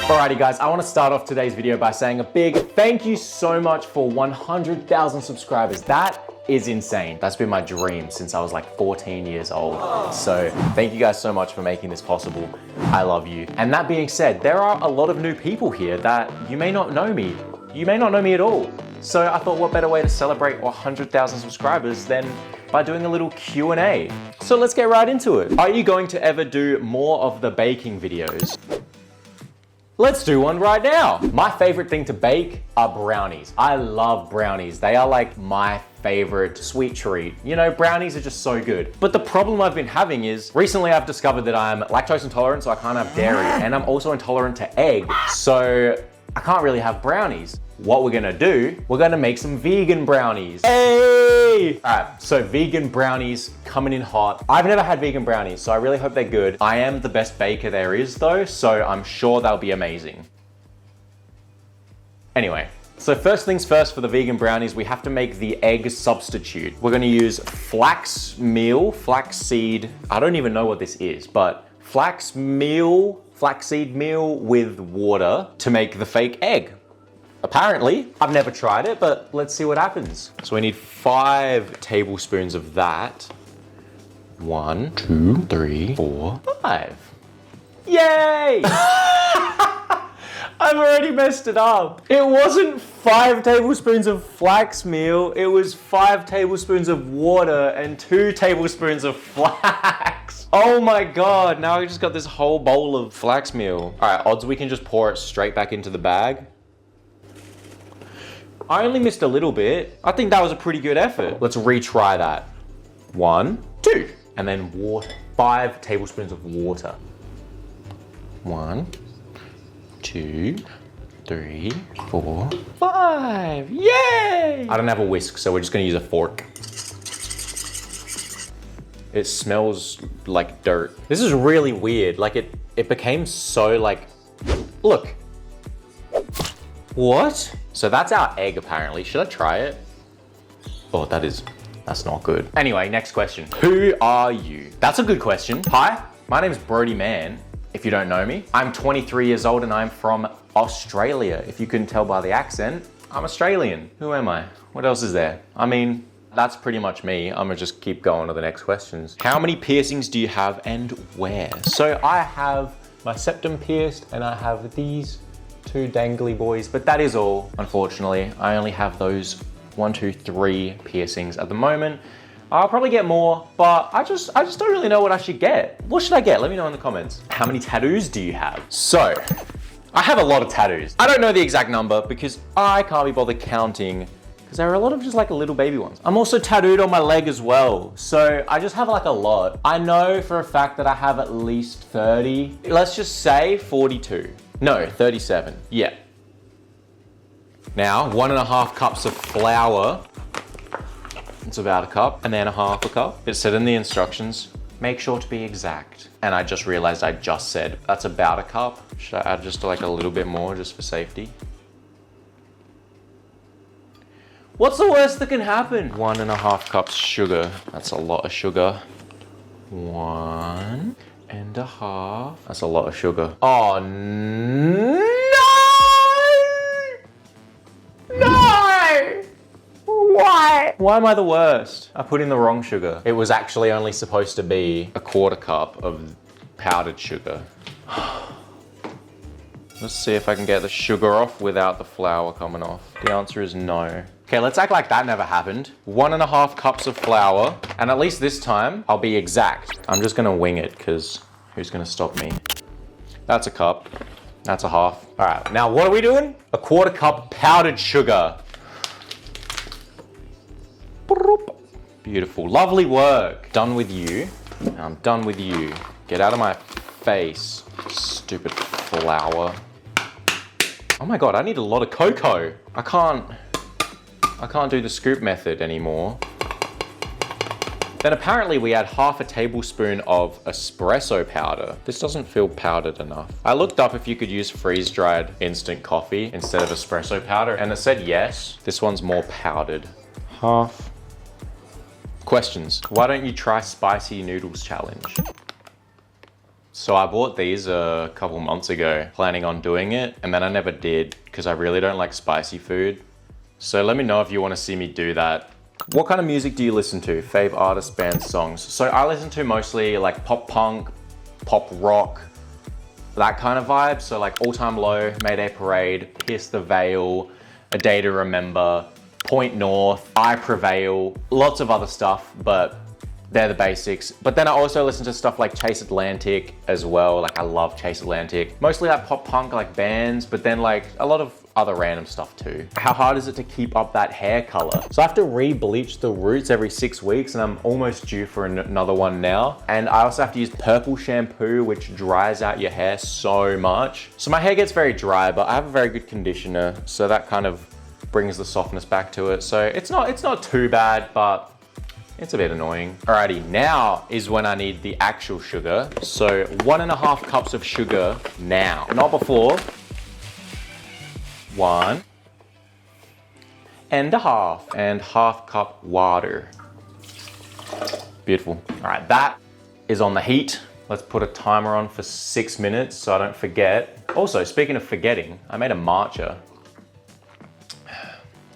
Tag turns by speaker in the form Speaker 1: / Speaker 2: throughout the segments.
Speaker 1: Alrighty guys, I want to start off today's video by saying a big thank you so much for 100,000 subscribers. That is insane. That's been my dream since I was like 14 years old. So thank you guys so much for making this possible. I love you. And that being said, there are a lot of new people here that you may not know me. You may not know me at all. So I thought what better way to celebrate 100,000 subscribers than by doing a little Q&A. So let's get right into it. Are you going to ever do more of the baking videos? Let's do one right now. My favorite thing to bake are brownies. I love brownies. They are like my favorite sweet treat. You know, brownies are just so good. But the problem I've been having is recently I've discovered that I'm lactose intolerant, so I can't have dairy, and I'm also intolerant to egg. So I can't really have brownies. What we're gonna do, we're gonna make some vegan brownies. Hey! All right, so vegan brownies coming in hot. I've never had vegan brownies, so I really hope they're good. I am the best baker there is though, so I'm sure they'll be amazing. Anyway, so first things first for the vegan brownies, we have to make the egg substitute. We're gonna use flaxseed meal. I don't even know what this is, but flaxseed meal with water to make the fake egg. Apparently, I've never tried it, but let's see what happens. So we need 5 tablespoons of that. 1, 2, 3, 4, 5. Yay! I've already messed it up. It wasn't 5 tablespoons of flax meal, it was 5 tablespoons of water and 2 tablespoons of flax. Oh my God, now I just got this whole bowl of flax meal. All right, odds we can just pour it straight back into the bag. I only missed a little bit. I think that was a pretty good effort. Let's retry that. 1, 2, and then water. 5 tablespoons of water. 1, 2, 3, 4, 5. Yay! I don't have a whisk, so we're just gonna use a fork. It smells like dirt. This is really weird. Like it became so like, look. What? So that's our egg apparently. Should I try it? Oh, that's not good. Anyway, next question. Who are you? That's a good question. Hi, my name is Brody Man, if you don't know me. I'm 23 years old and I'm from Australia. If you couldn't tell by the accent, I'm Australian. Who am I? What else is there? I mean, that's pretty much me. I'm gonna just keep going to the next questions. How many piercings do you have and where? So I have my septum pierced and I have these 2 dangly boys, but that is all, unfortunately. I only have those 1, 2, 3 piercings at the moment. I'll probably get more, but I just don't really know what I should get. What should I get? Let me know in the comments. How many tattoos do you have? So, I have a lot of tattoos. I don't know the exact number because I can't be bothered counting because there are a lot of just like little baby ones. I'm also tattooed on my leg as well. So I just have like a lot. I know for a fact that I have at least 30. Let's just say 42. No, 37, yeah. Now, 1.5 cups of flour. It's about a cup, and then 1/2 cup. It said in the instructions, make sure to be exact. And I just realized I just said, that's about a cup. Should I add just like a little bit more just for safety? What's the worst that can happen? 1.5 cups sugar. That's a lot of sugar. 1.5. That's a lot of sugar. Oh no! No! Why? Why am I the worst? I put in the wrong sugar. It was actually only supposed to be 1/4 cup of powdered sugar. Let's see if I can get the sugar off without the flour coming off. The answer is no. Okay, let's act like that never happened. 1.5 cups of flour, and at least this time, I'll be exact. I'm just gonna wing it, because who's gonna stop me? That's a cup. That's a half. All right, now what are we doing? 1/4 cup powdered sugar. Beautiful, lovely work. Done with you. I'm done with you. Get out of my face, stupid flour. Oh my God, I need a lot of cocoa. I can't do the scoop method anymore. Then apparently we add 1/2 tablespoon of espresso powder. This doesn't feel powdered enough. I looked up if you could use freeze-dried instant coffee instead of espresso powder, and it said yes. This one's more powdered. 1/2. Questions. Why don't you try spicy noodles challenge? So I bought these a couple months ago, planning on doing it, and then I never did because I really don't like spicy food. So let me know if you want to see me do that. What kind of music do you listen to? Fave artists, bands, songs? So I listen to mostly like pop punk, pop rock, that kind of vibe. So like All Time Low, Mayday Parade, Pierce the Veil, A Day to Remember, Point North, I Prevail, lots of other stuff, but they're the basics. But then I also listen to stuff like Chase Atlantic as well. Like I love Chase Atlantic. Mostly like pop punk like bands, but then like a lot of other random stuff too. How hard is it to keep up that hair color? So I have to re-bleach the roots every 6 weeks, and I'm almost due for another one now. And I also have to use purple shampoo, which dries out your hair so much. So my hair gets very dry, but I have a very good conditioner, so that kind of brings the softness back to it. So it's not too bad, but it's a bit annoying. Alrighty, now is when I need the actual sugar. So 1.5 cups of sugar now, not before. 1.5 cup water. Beautiful. All right, that is on the heat. Let's put a timer on for 6 minutes so I don't forget. Also, speaking of forgetting, I made a matcha.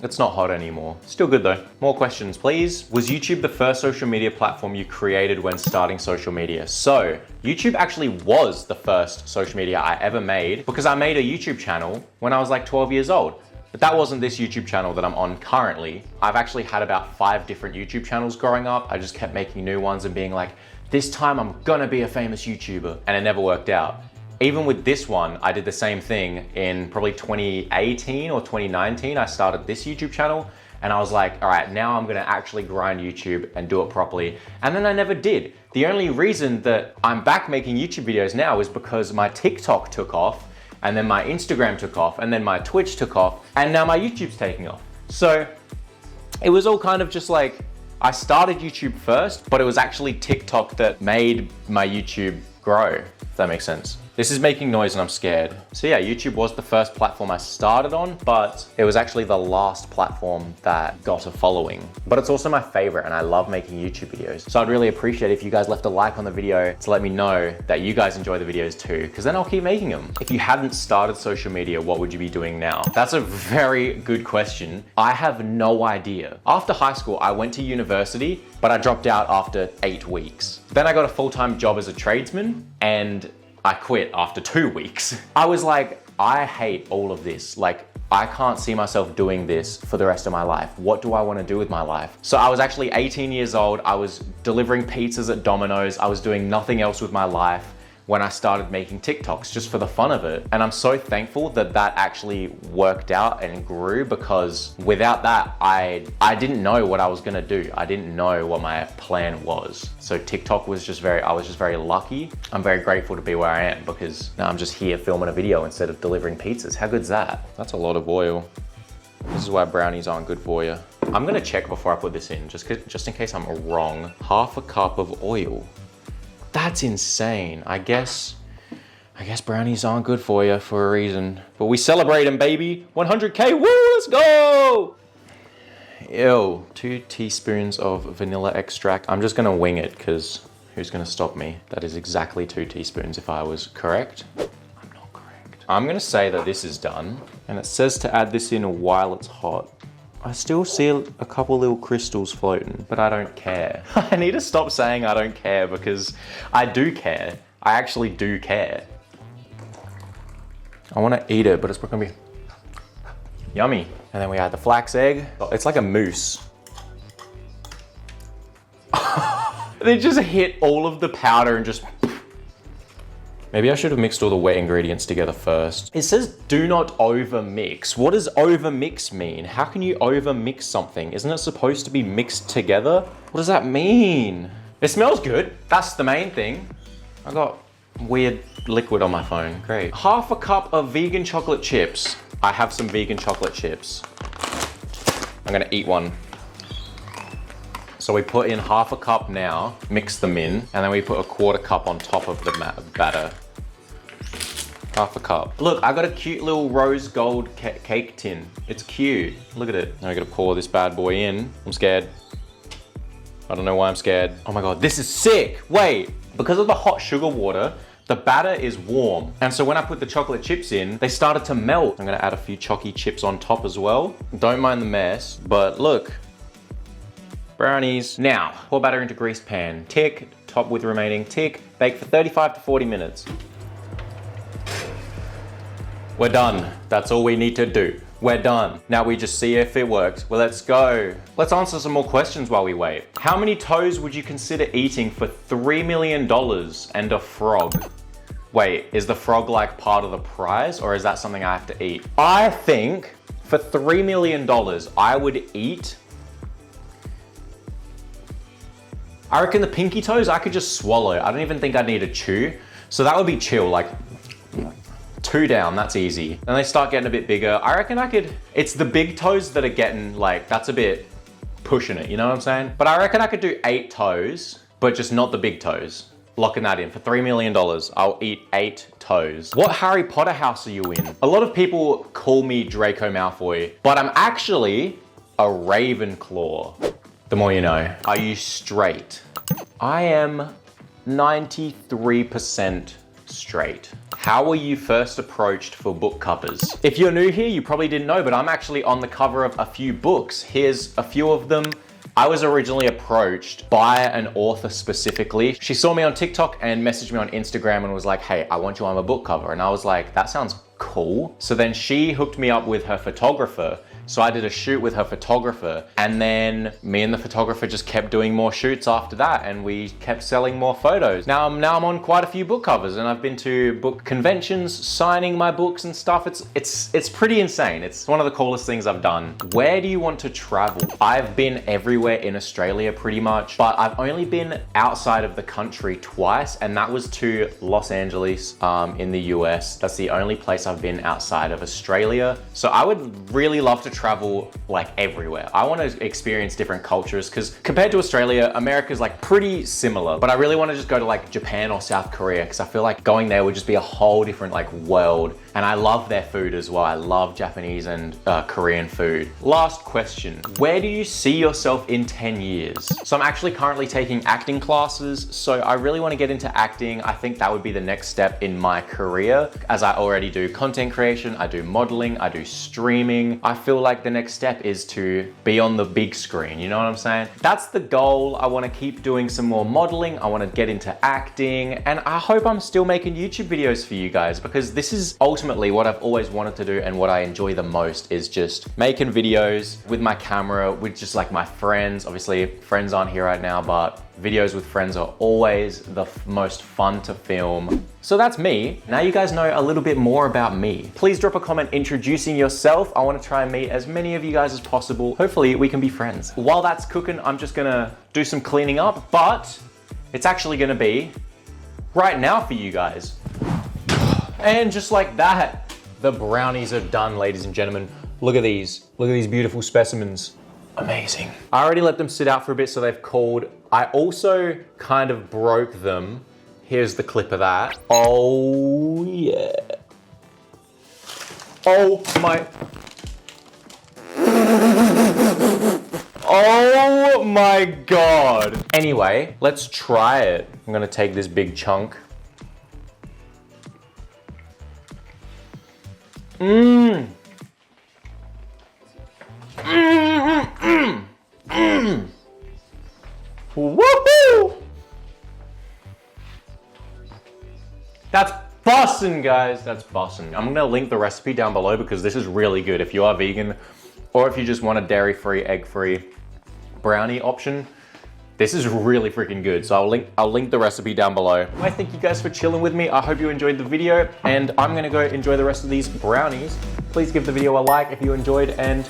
Speaker 1: It's not hot anymore. Still good though. More questions, please. Was YouTube the first social media platform you created when starting social media? So, YouTube actually was the first social media I ever made because I made a YouTube channel when I was like 12 years old. But that wasn't this YouTube channel that I'm on currently. I've actually had about 5 different YouTube channels growing up. I just kept making new ones and being like, this time I'm gonna be a famous YouTuber. And it never worked out. Even with this one, I did the same thing in probably 2018 or 2019. I started this YouTube channel and I was like, all right, now I'm gonna actually grind YouTube and do it properly. And then I never did. The only reason that I'm back making YouTube videos now is because my TikTok took off, and then my Instagram took off, and then my Twitch took off, and now my YouTube's taking off. So it was all kind of just like, I started YouTube first, but it was actually TikTok that made my YouTube grow, if that makes sense. This is making noise and I'm scared. So yeah, YouTube was the first platform I started on, but it was actually the last platform that got a following. But it's also my favorite and I love making YouTube videos. So I'd really appreciate if you guys left a like on the video to let me know that you guys enjoy the videos too, because then I'll keep making them. If you hadn't started social media, what would you be doing now? That's a very good question. I have no idea. After high school, I went to university, but I dropped out after 8 weeks. Then I got a full-time job as a tradesman and I quit after 2 weeks. I was like, I hate all of this. Like, I can't see myself doing this for the rest of my life. What do I want to do with my life? So I was actually 18 years old. I was delivering pizzas at Domino's. I was doing nothing else with my life when I started making TikToks just for the fun of it. And I'm so thankful that that actually worked out and grew, because without that, I didn't know what I was gonna do. I didn't know what my plan was. So TikTok was just I was just very lucky. I'm very grateful to be where I am because now I'm just here filming a video instead of delivering pizzas. How good's that? That's a lot of oil. This is why brownies aren't good for you. I'm gonna check before I put this in, just in case I'm wrong. 1/2 cup of oil. That's insane. I guess brownies aren't good for you for a reason. But we celebrate them, baby. 100K, woo, let's go! Ew, 2 teaspoons of vanilla extract. I'm just gonna wing it, because who's gonna stop me? That is exactly 2 teaspoons if I was correct. I'm not correct. I'm gonna say that this is done. And it says to add this in while it's hot. I still see a couple little crystals floating, but I don't care. I need to stop saying I don't care because I do care. I actually do care. I want to eat it, but it's gonna be yummy. And then we add the flax egg. It's like a mousse. They just hit all of the powder and just... Maybe I should have mixed all the wet ingredients together first. It says do not over mix. What does over mix mean? How can you over mix something? Isn't it supposed to be mixed together? What does that mean? It smells good. That's the main thing. I got weird liquid on my phone. Great. 1/2 cup of vegan chocolate chips. I have some vegan chocolate chips. I'm gonna eat one. So we put in 1/2 cup now, mix them in, and then we put 1/4 cup on top of the batter. 1/2 cup. Look, I got a cute little rose gold cake tin. It's cute. Look at it. Now I gotta pour this bad boy in. I'm scared. I don't know why I'm scared. Oh my God, this is sick. Wait, because of the hot sugar water, the batter is warm. And so when I put the chocolate chips in, they started to melt. I'm gonna add a few chalky chips on top as well. Don't mind the mess, but look, brownies. Now, pour batter into greased pan. Tick, top with remaining, tick. Bake for 35 to 40 minutes. We're done. That's all we need to do. We're done. Now we just see if it works. Well, let's go. Let's answer some more questions while we wait. How many toes would you consider eating for $3 million and a frog? Wait, is the frog like part of the prize or is that something I have to eat? I think for $3 million, I would eat, I reckon the pinky toes I could just swallow. I don't even think I'd need to chew. So that would be chill, like 2 down, that's easy. Then they start getting a bit bigger. I reckon I could, it's the big toes that are getting like, that's a bit pushing it, you know what I'm saying? But I reckon I could do 8 toes, but just not the big toes. Locking that in for $3 million, I'll eat 8 toes. What Harry Potter house are you in? A lot of people call me Draco Malfoy, but I'm actually a Ravenclaw. The more you know. Are you straight? I am 93% straight. How were you first approached for book covers? If you're new here, you probably didn't know, but I'm actually on the cover of a few books. Here's a few of them. I was originally approached by an author specifically. She saw me on TikTok and messaged me on Instagram and was like, hey, I want you on my book cover. And I was like, that sounds cool. So then she hooked me up with her photographer. So I did a shoot with her photographer, and then me and the photographer just kept doing more shoots after that, and we kept selling more photos. Now I'm on quite a few book covers, and I've been to book conventions, signing my books and stuff. It's pretty insane. It's one of the coolest things I've done. Where do you want to travel? I've been everywhere in Australia pretty much, but I've only been outside of the country twice, and that was to Los Angeles in the US. That's the only place I've been outside of Australia. So I would really love to travel like everywhere. I want to experience different cultures because compared to Australia, America's like pretty similar, but I really want to just go to like Japan or South Korea because I feel like going there would just be a whole different like world. And I love their food as well. I love Japanese and Korean food. Last question, where do you see yourself in 10 years? So I'm actually currently taking acting classes. So I really want to get into acting. I think that would be the next step in my career, as I already do content creation, I do modeling, I do streaming. I feel like the next step is to be on the big screen, you know what I'm saying? That's the goal. I want to keep doing some more modeling. I want to get into acting, and I hope I'm still making YouTube videos for you guys because this is ultimately what I've always wanted to do and what I enjoy the most is just making videos with my camera, with just like my friends. Obviously, friends aren't here right now, but videos with friends are always the most fun to film. So that's me. Now you guys know a little bit more about me. Please drop a comment introducing yourself. I want to try and meet as many of you guys as possible. Hopefully we can be friends. While that's cooking, I'm just gonna do some cleaning up, but it's actually gonna be right now for you guys. And just like that, the brownies are done, ladies and gentlemen. Look at these. Look at these beautiful specimens. Amazing. I already let them sit out for a bit so they've cooled. I also kind of broke them. Here's the clip of that. Oh yeah. Oh my. Oh my God. Anyway, let's try it. I'm gonna take this big chunk. Mmm. Mmm. Mmm. Mmm. Woohoo! That's bussin', guys. That's bussin'. I'm gonna link the recipe down below because this is really good. If you are vegan or if you just want a dairy-free, egg-free brownie option, this is really freaking good. So I'll link the recipe down below. I thank you guys for chilling with me. I hope you enjoyed the video, and I'm gonna go enjoy the rest of these brownies. Please give the video a like if you enjoyed, and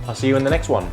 Speaker 1: I'll see you in the next one.